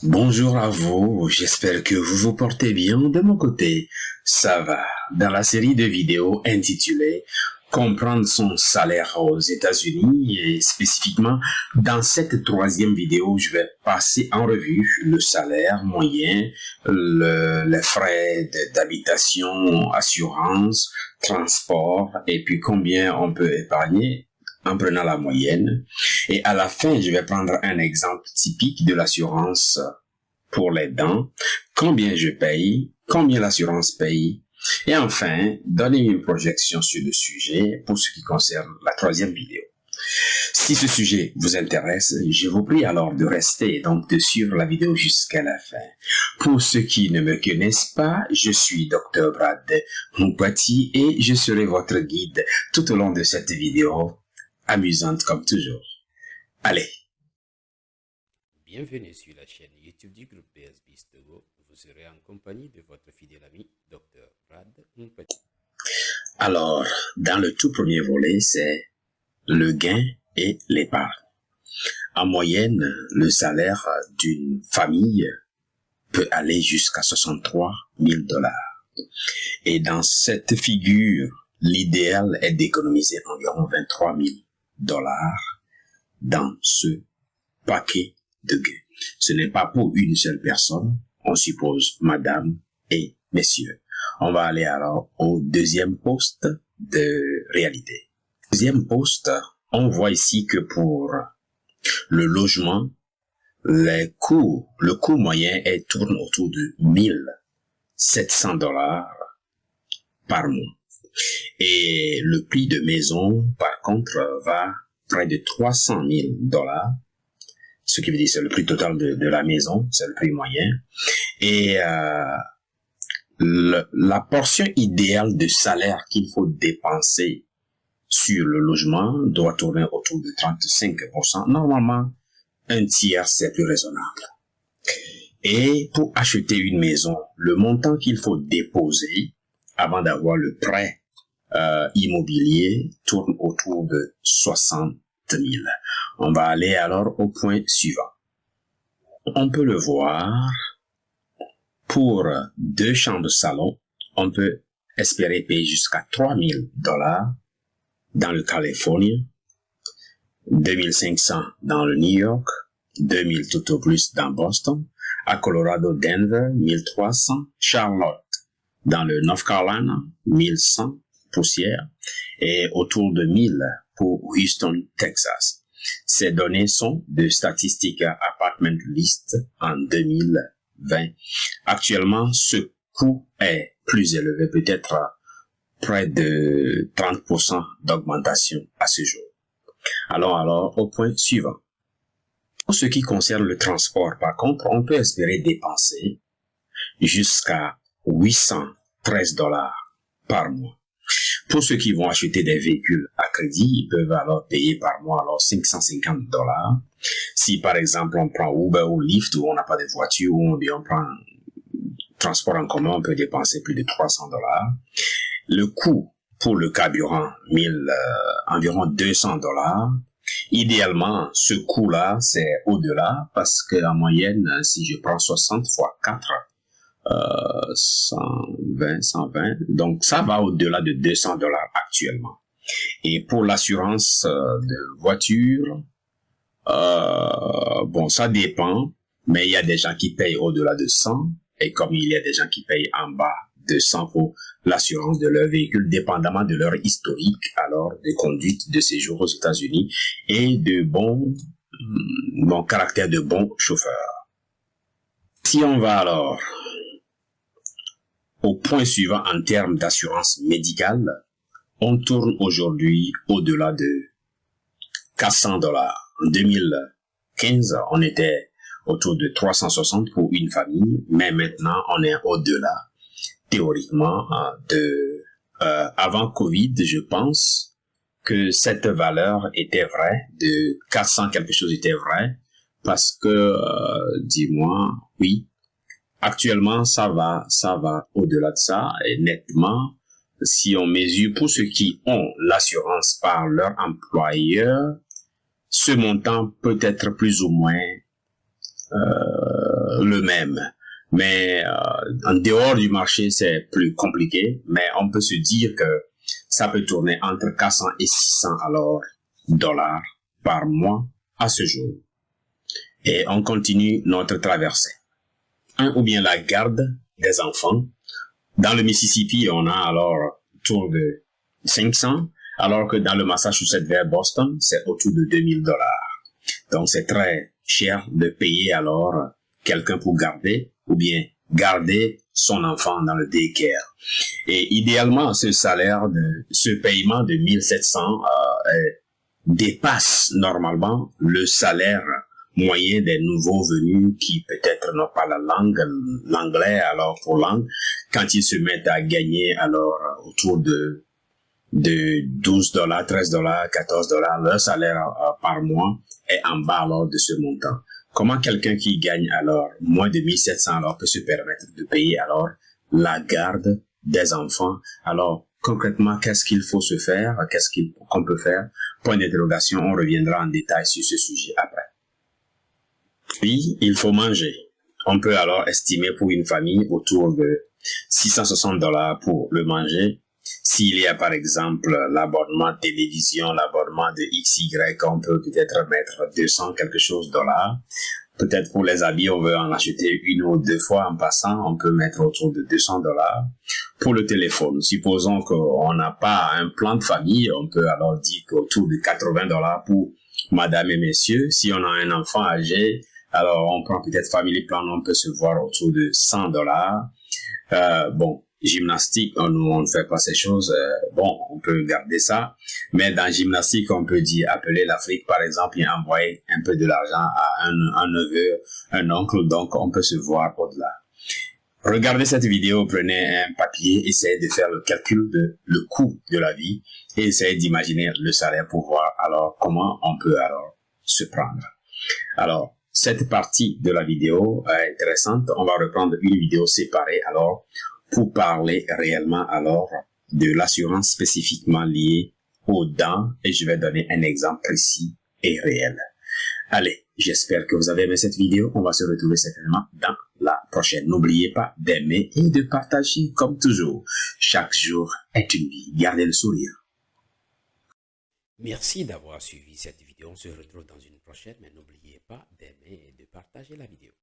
Bonjour à vous, j'espère que vous vous portez bien. De mon côté, ça va. Dans la série de vidéos intitulée Comprendre son salaire aux États-Unis et spécifiquement dans cette troisième vidéo, je vais passer en revue le salaire moyen, les frais d'habitation, assurance, transport et puis combien on peut épargner en prenant la moyenne. Et à la fin, je vais prendre un exemple typique de l'assurance pour les dents, combien je paye, combien l'assurance paye, et enfin, donner une projection sur le sujet pour ce qui concerne la troisième vidéo. Si ce sujet vous intéresse, je vous prie alors de rester et donc de suivre la vidéo jusqu'à la fin. Pour ceux qui ne me connaissent pas, je suis Dr Brad Moupati et je serai votre guide tout au long de cette vidéo, amusante comme toujours. Allez! Bienvenue sur la chaîne YouTube du groupe BSBIS Togo. Vous serez en compagnie de votre fidèle ami Dr Brad Moupati. Alors, dans le tout premier volet, c'est le gain et l'épargne. En moyenne, le salaire d'une famille peut aller jusqu'à 63 000 $. Et dans cette figure, l'idéal est d'économiser environ 23 000 $ dans ce paquet de gains. Ce n'est pas pour une seule personne, on suppose madame et messieurs. On va aller alors au deuxième poste de réalité. Deuxième poste, on voit ici que pour le logement, le coût moyen tourne autour de 1700 $ par mois. Et le prix de maison, par contre, va près de 300 000 $. Ce qui veut dire c'est le prix total de la maison, c'est le prix moyen. Et la portion idéale de salaire qu'il faut dépenser sur le logement doit tourner autour de 35%. Normalement, un tiers, c'est plus raisonnable. Et pour acheter une maison, le montant qu'il faut déposer avant d'avoir le prêt immobilier tourne autour de 60 000. On va aller alors au point suivant. On peut le voir, pour 2 chambres salon, on peut espérer payer jusqu'à 3 000 $ dans le Californie, 2 500 dans le New York, 2 000 tout au plus dans Boston, à Colorado, Denver, 1300, Charlotte, dans le North Carolina, 1100, poussière, et autour de 1000 pour Houston, Texas. Ces données sont de Statistica Apartment List en 2020. Actuellement, ce coût est plus élevé, peut-être près de 30% d'augmentation à ce jour. Alors, au point suivant. Pour ce qui concerne le transport, par contre, on peut espérer dépenser jusqu'à 813 $ par mois. Pour ceux qui vont acheter des véhicules à crédit, ils peuvent alors payer par mois 550 $. Si par exemple on prend Uber ou Lyft ou on n'a pas de voiture ou bien on prend transport en commun, on peut dépenser plus de 300 $. Le coût pour le carburant, environ 200 $. Idéalement, ce coût-là, c'est au-delà parce qu'en moyenne, si je prends 60 fois 4, 120, donc ça va au-delà de 200 $ actuellement. Et pour l'assurance de voiture, bon, ça dépend, mais il y a des gens qui payent au-delà de 100, et comme il y a des gens qui payent en bas de 100 pour l'assurance de leur véhicule, dépendamment de leur historique, alors de conduite, de séjour aux États-Unis, et de bon caractère de bon chauffeur. Si on va alors au point suivant en termes d'assurance médicale, on tourne aujourd'hui au-delà de 400 $. En 2015, on était autour de 360 pour une famille, mais maintenant, on est au-delà, théoriquement, avant Covid, je pense que cette valeur était vraie, de 400 quelque chose était vrai, parce que, dis-moi, oui, actuellement, ça va au-delà de ça, et nettement, si on mesure pour ceux qui ont l'assurance par leur employeur, ce montant peut être plus ou moins le même. Mais en dehors du marché, c'est plus compliqué. Mais on peut se dire que ça peut tourner entre 400 et 600 alors dollars par mois à ce jour. Et on continue notre traversée. Ou bien la garde des enfants. Dans le Mississippi, on a alors autour de 500, alors que dans le Massachusetts vers Boston, c'est autour de 2000 dollars. Donc c'est très cher de payer alors quelqu'un pour garder ou bien garder son enfant dans le daycare. Et idéalement, ce paiement de 1700 dépasse normalement le salaire moyen des nouveaux venus qui peut-être n'ont pas l'anglais alors pour langue, quand ils se mettent à gagner alors autour de 12 dollars, 13 dollars, 14 dollars, leur salaire par mois est en bas alors de ce montant. Comment quelqu'un qui gagne alors moins de 1700 alors peut se permettre de payer alors la garde des enfants? Alors concrètement, qu'est-ce qu'il faut se faire? Qu'est-ce qu'on peut faire? Point d'interrogation, on reviendra en détail sur ce sujet après. Puis, il faut manger. On peut alors estimer pour une famille autour de 660 dollars pour le manger. S'il y a par exemple l'abonnement télévision, l'abonnement de XY, on peut peut-être mettre 200 quelque chose dollars. Peut-être pour les habits, on veut en acheter une ou deux fois en passant, on peut mettre autour de 200 dollars. Pour le téléphone, supposons qu'on n'a pas un plan de famille, on peut alors dire qu'autour de 80 dollars pour madame et messieurs. Si on a un enfant âgé, alors on prend peut-être family plan, on peut se voir autour de 100 dollars. Bon, gymnastique, on ne fait pas ces choses, bon, on peut garder ça, mais dans gymnastique, on peut dire, appeler l'Afrique, par exemple, et envoyer un peu de l'argent à un neveu, un oncle, donc on peut se voir au-delà. Regardez cette vidéo, prenez un papier, essayez de faire le calcul de le coût de la vie, et essayez d'imaginer le salaire pour voir alors comment on peut alors se prendre. Alors, cette partie de la vidéo est intéressante, on va reprendre une vidéo séparée alors, pour parler réellement alors de l'assurance spécifiquement liée aux dents et je vais donner un exemple précis et réel. Allez, j'espère que vous avez aimé cette vidéo. On va se retrouver certainement dans la prochaine. N'oubliez pas d'aimer et de partager comme toujours. Chaque jour est une vie. Gardez le sourire. Merci d'avoir suivi cette vidéo. On se retrouve dans une prochaine, mais n'oubliez pas d'aimer et de partager la vidéo.